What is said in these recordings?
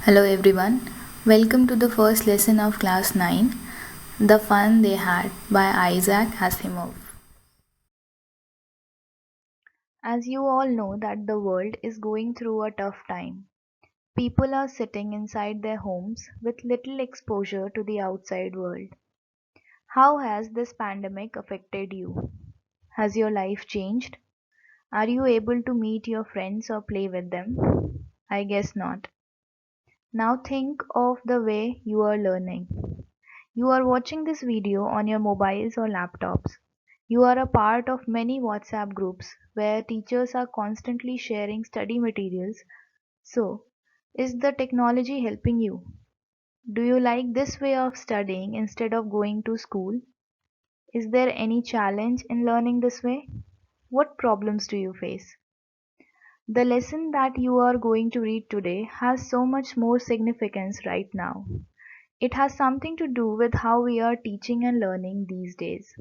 Hello everyone, welcome to the first lesson of class 9, The Fun They Had by Isaac Asimov. As you all know that the world is going through a tough time. People are sitting inside their homes with little exposure to the outside world. How has this pandemic affected you? Has your life changed? Are you able to meet your friends or play with them? I guess not. Now think of the way you are learning. You are watching this video on your mobiles or laptops. You are a part of many WhatsApp groups where teachers are constantly sharing study materials. So, is the technology helping you? Do you like this way of studying instead of going to school? Is there any challenge in learning this way? What problems do you face? The lesson that you are going to read today has so much more significance right now. It has something to do with how we are teaching and learning these days.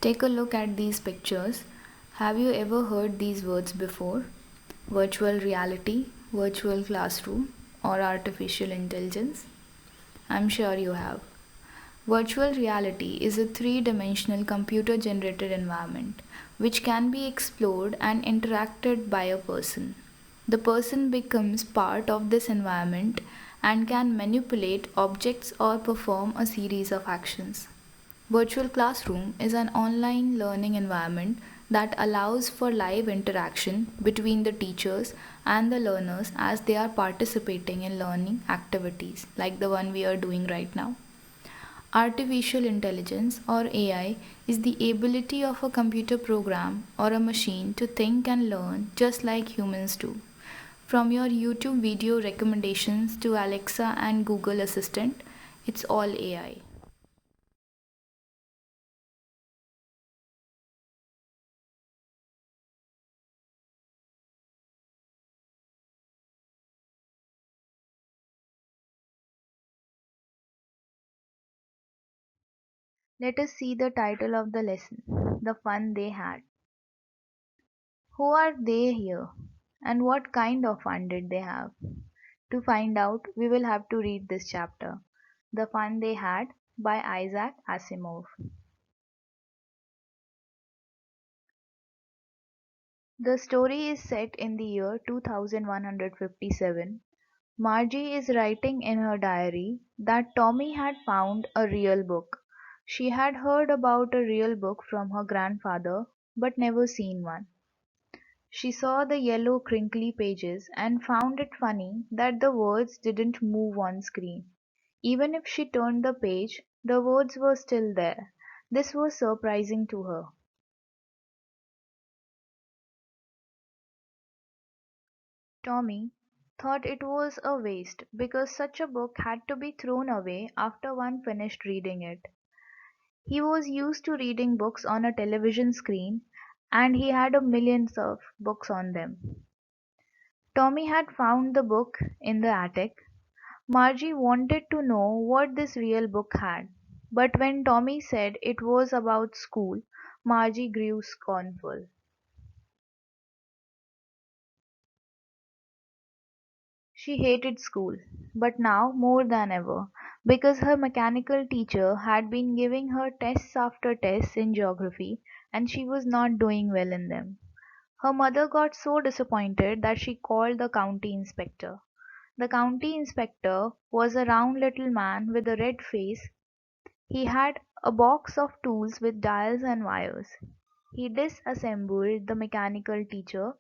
Take a look at these pictures. Have you ever heard these words before? Virtual reality, virtual classroom, or artificial intelligence? I'm sure you have. Virtual reality is a three-dimensional computer-generated environment which can be explored and interacted by a person. The person becomes part of this environment and can manipulate objects or perform a series of actions. Virtual Classroom is an online learning environment that allows for live interaction between the teachers and the learners as they are participating in learning activities like the one we are doing right now. Artificial intelligence or AI is the ability of a computer program or a machine to think and learn just like humans do. From your YouTube video recommendations to Alexa and Google Assistant, it's all AI. Let us see the title of the lesson, The Fun They Had. Who are they here? And what kind of fun did they have? To find out, we will have to read this chapter, The Fun They Had by Isaac Asimov. The story is set in the year 2157. Margie is writing in her diary that Tommy had found a real book. She had heard about a real book from her grandfather but never seen one. She saw the yellow crinkly pages and found it funny that the words didn't move on screen. Even if she turned the page, the words were still there. This was surprising to her. Tommy thought it was a waste because such a book had to be thrown away after one finished reading it. He was used to reading books on a television screen and he had a millions of books on them. Tommy had found the book in the attic. Margie wanted to know what this real book had, but when Tommy said it was about school, Margie grew scornful. She hated school, but now more than ever, because her mechanical teacher had been giving her tests after tests in geography and she was not doing well in them. Her mother got so disappointed that she called the county inspector. The county inspector was a round little man with a red face. He had a box of tools with dials and wires. He disassembled the mechanical teacher.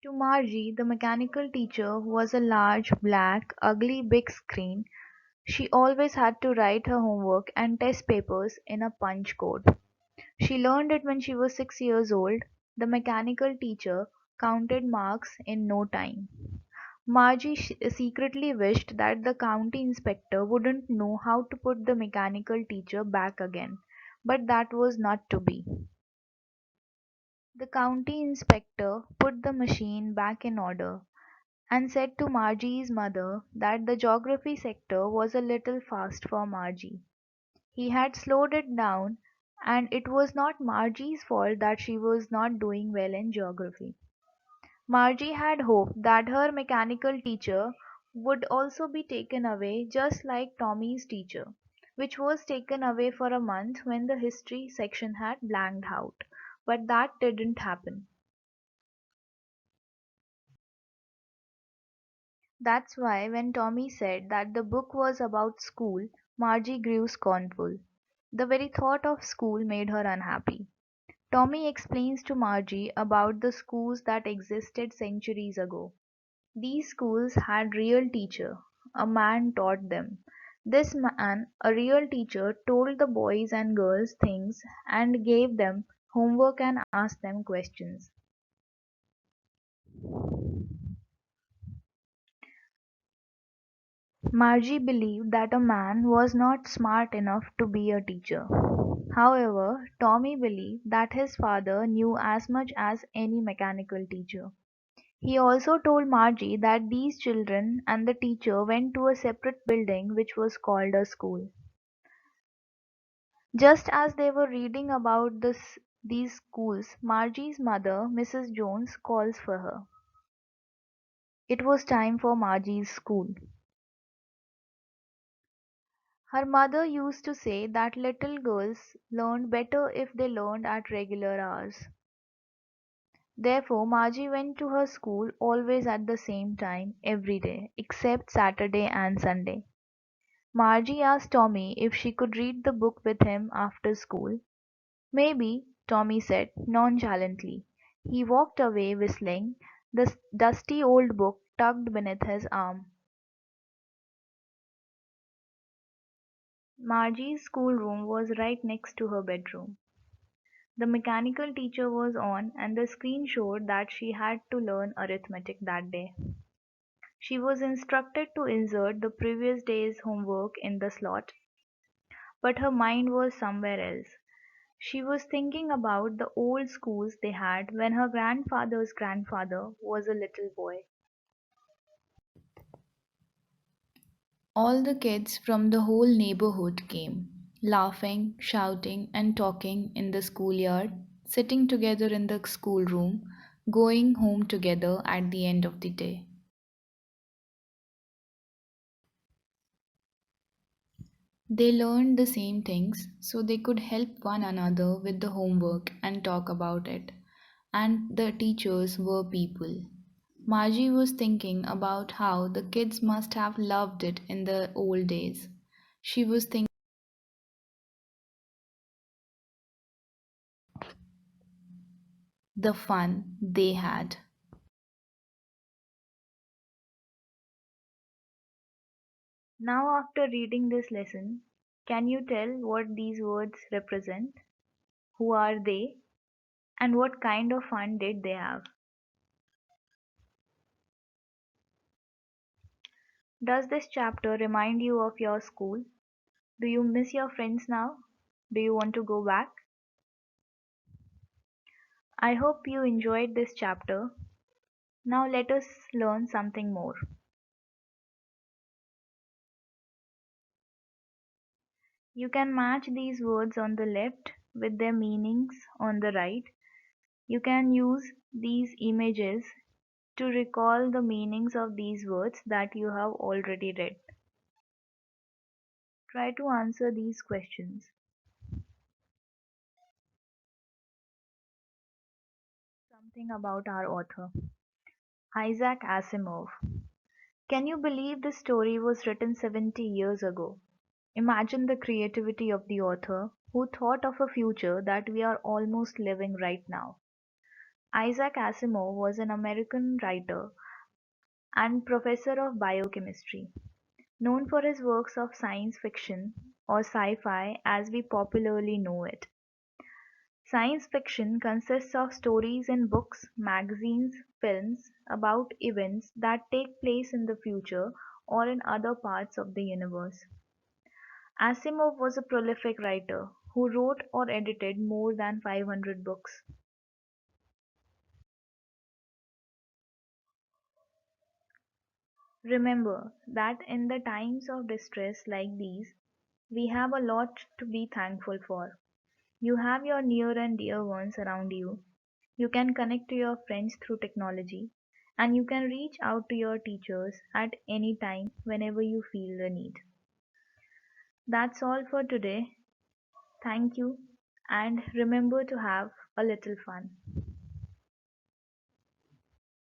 To Margie, the mechanical teacher was a large, black, ugly big screen. She always had to write her homework and test papers in a punch code. She learned it when she was 6 years old. The mechanical teacher counted marks in no time. Margie secretly wished that the county inspector wouldn't know how to put the mechanical teacher back again, but that was not to be. The county inspector put the machine back in order, and said to Margie's mother that the geography sector was a little fast for Margie. He had slowed it down, and it was not Margie's fault that she was not doing well in geography. Margie had hoped that her mechanical teacher would also be taken away just like Tommy's teacher, which was taken away for a month when the history section had blanked out. But that didn't happen. That's why when Tommy said that the book was about school, Margie grew scornful. The very thought of school made her unhappy. Tommy explains to Margie about the schools that existed centuries ago. These schools had real teacher. A man taught them. This man, a real teacher, told the boys and girls things and gave them homework and asked them questions. Margie believed that a man was not smart enough to be a teacher. However, Tommy believed that his father knew as much as any mechanical teacher. He also told Margie that these children and the teacher went to a separate building which was called a school. Just as they were reading about these schools, Margie's mother, Mrs. Jones, calls for her. It was time for Margie's school. Her mother used to say that little girls learned better if they learned at regular hours. Therefore, Margie went to her school always at the same time every day, except Saturday and Sunday. Margie asked Tommy if she could read the book with him after school. Maybe, Tommy said nonchalantly. He walked away whistling, the dusty old book tucked beneath his arm. Margie's schoolroom was right next to her bedroom. The mechanical teacher was on, and the screen showed that she had to learn arithmetic that day. She was instructed to insert the previous day's homework in the slot, but her mind was somewhere else. She was thinking about the old schools they had when her grandfather's grandfather was a little boy. All the kids from the whole neighborhood came, laughing, shouting, and talking in the schoolyard, sitting together in the schoolroom, going home together at the end of the day. They learned the same things so they could help one another with the homework and talk about it. And the teachers were people. Margie was thinking about how the kids must have loved it in the old days. She was thinking the fun they had. Now, after reading this lesson, can you tell what these words represent? Who are they? And what kind of fun did they have? Does this chapter remind you of your school? Do you miss your friends now? Do you want to go back? I hope you enjoyed this chapter. Now let us learn something more. You can match these words on the left with their meanings on the right. You can use these images to recall the meanings of these words that you have already read. Try to answer these questions. Something about our author, Isaac Asimov. Can you believe this story was written 70 years ago? Imagine the creativity of the author who thought of a future that we are almost living right now. Isaac Asimov was an American writer and professor of biochemistry, known for his works of science fiction or sci-fi as we popularly know it. Science fiction consists of stories in books, magazines, films about events that take place in the future or in other parts of the universe. Asimov was a prolific writer who wrote or edited more than 500 books. Remember that in the times of distress like these, we have a lot to be thankful for. You have your near and dear ones around you. You can connect to your friends through technology, and you can reach out to your teachers at any time whenever you feel the need. That's all for today. Thank you, and remember to have a little fun.